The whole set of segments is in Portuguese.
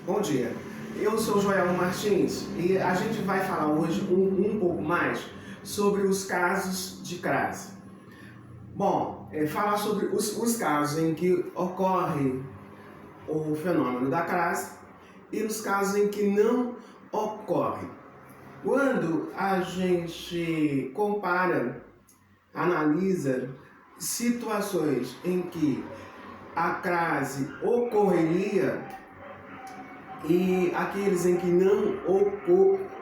Bom dia, eu sou Joel Martins e a gente vai falar hoje um pouco mais sobre os casos de crase. Bom, falar sobre os casos em que ocorre o fenômeno da crase e os casos em que não ocorre. Quando a gente compara, analisa situações em que a crase ocorreria e aqueles em que não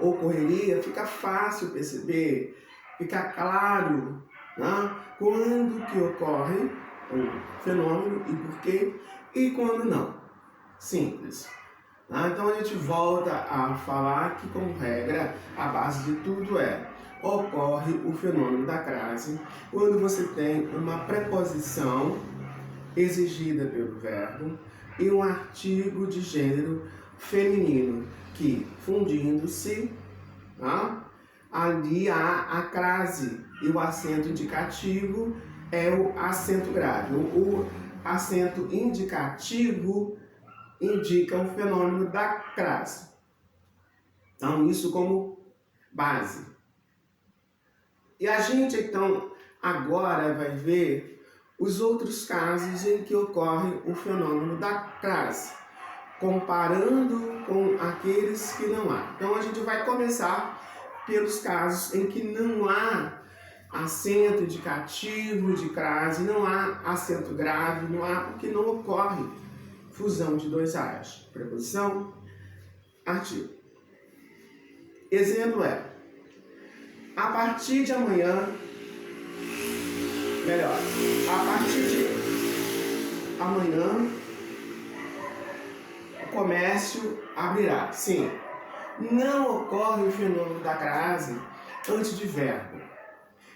ocorreria, fica fácil perceber, fica claro, né, quando que ocorre o fenômeno e por quê, e quando não. Simples. Então a gente volta a falar que, como regra, a base de tudo ocorre o fenômeno da crase quando você tem uma preposição exigida pelo verbo e um artigo de gênero feminino que, fundindo-se, ali há a crase e o acento indicativo é o acento grave. O acento indicativo indica o fenômeno da crase. Então, isso como base. E a gente, então, agora vai ver os outros casos em que ocorre o fenômeno da crase, comparando com aqueles que não há. Então, a gente vai começar pelos casos em que não há acento indicativo de crase, não há acento grave, não há, porque não ocorre fusão de dois A's. Preposição, artigo. Exemplo a partir de amanhã, melhor, a partir de amanhã, o comércio abrirá. Sim, não ocorre o fenômeno da crase antes de verbo.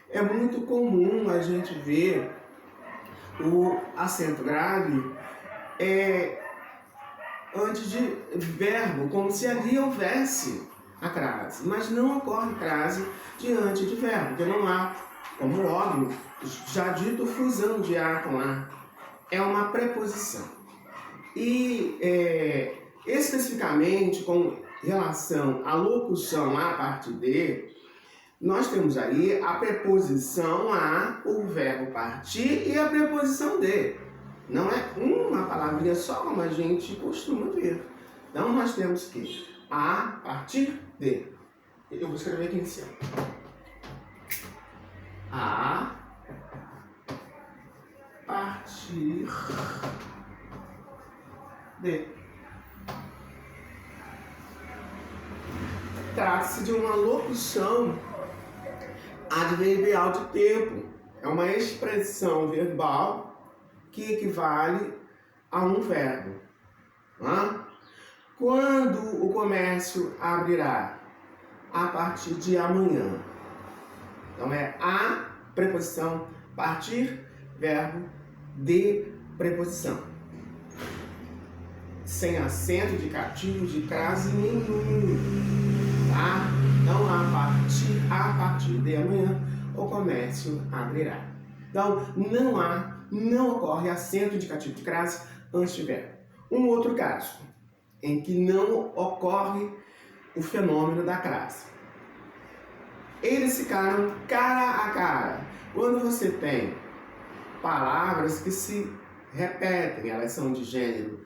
É muito comum a gente ver o acento grave antes de verbo, como se ali houvesse a crase, mas não ocorre crase diante de verbo, porque não há, como óbvio, já dito, fusão de A com A. É uma preposição. E especificamente com relação à locução a partir de, nós temos aí a preposição a, o verbo partir e a preposição de. Não é uma palavrinha só como a gente costuma ver. Então nós temos que a partir de. Eu vou escrever aqui em cima. A partir de. Trata-se de uma locução adverbial de tempo. É uma expressão verbal que equivale a um verbo. Quando o comércio abrirá? A partir de amanhã. Então é a preposição partir, verbo de preposição. Sem acento indicativo de crase nenhum. Então a partir de amanhã o comércio abrirá. Então não ocorre acento indicativo de crase antes de verbo. Um outro caso em que não ocorre o fenômeno da crase. Eles ficaram cara a cara. Quando você tem palavras que se repetem, elas são de gênero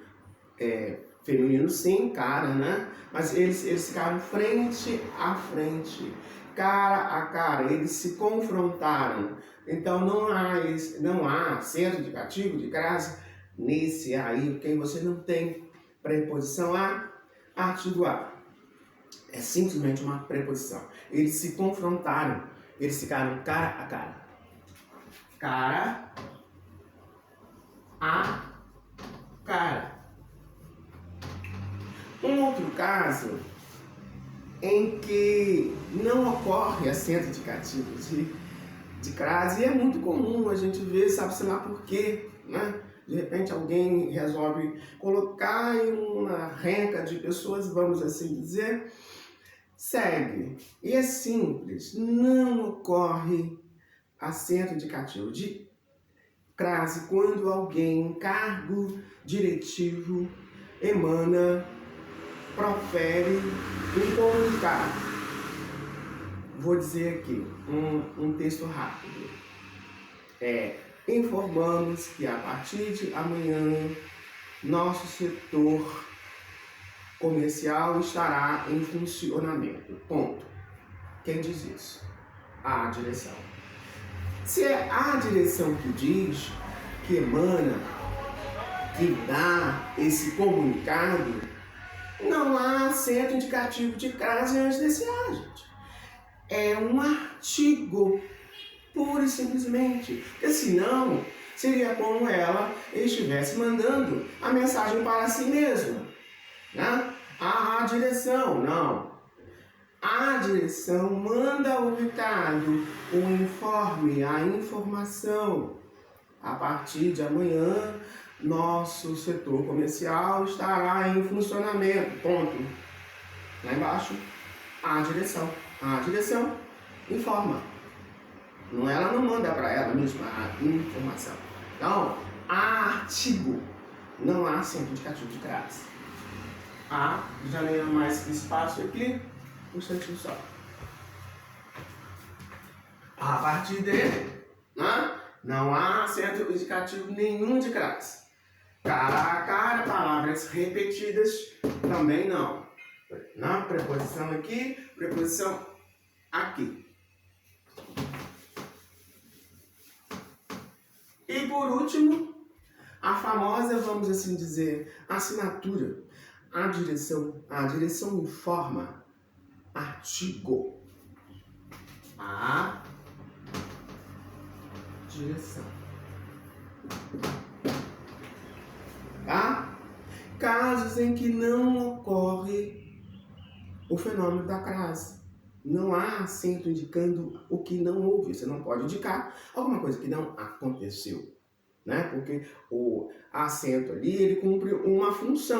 feminino, sim, cara, né? Mas eles ficaram frente a frente, cara a cara, eles se confrontaram. Então não há acento indicativo de crase nesse aí, porque você não tem preposição a, artigo a. É simplesmente uma preposição. Eles se confrontaram, eles ficaram cara a cara. Cara a cara. Um outro caso em que não ocorre acento indicativo de crase, e é muito comum a gente ver, sabe-se lá por quê, né? De repente alguém resolve colocar em uma renca de pessoas, vamos assim dizer, segue. E é simples, não ocorre acento indicativo de quando alguém em cargo diretivo emana profere um comunicado. Vou dizer aqui um texto rápido. Informamos que a partir de amanhã nosso setor comercial estará em funcionamento. Ponto. Quem diz isso? A direção. Se é a direção que diz, que emana, que dá esse comunicado, não há acento indicativo de crase antes desse A, gente. É um artigo, pura e simplesmente. Porque senão, seria como ela estivesse mandando a mensagem para si mesma. Né? A direção, não. A direção manda o recado, o informe, a informação. A partir de amanhã, nosso setor comercial estará em funcionamento. Ponto. Lá embaixo, a direção. A direção informa. Ela não manda para ela mesma a informação. Então, artigo. Não há acento indicativo de crase. Já nem há mais espaço aqui. Um instantinho só. A partir dele, né? Não há acento indicativo nenhum de crase. Cara a cara, palavras repetidas, também não. Na preposição aqui, preposição aqui. E por último, a famosa, vamos assim dizer, assinatura. A direção informa. Artigo. A direção. Tá? Casos em que não ocorre o fenômeno da crase. Não há acento indicando o que não houve. Você não pode indicar alguma coisa que não aconteceu, né? Porque o acento ali, ele cumpre uma função.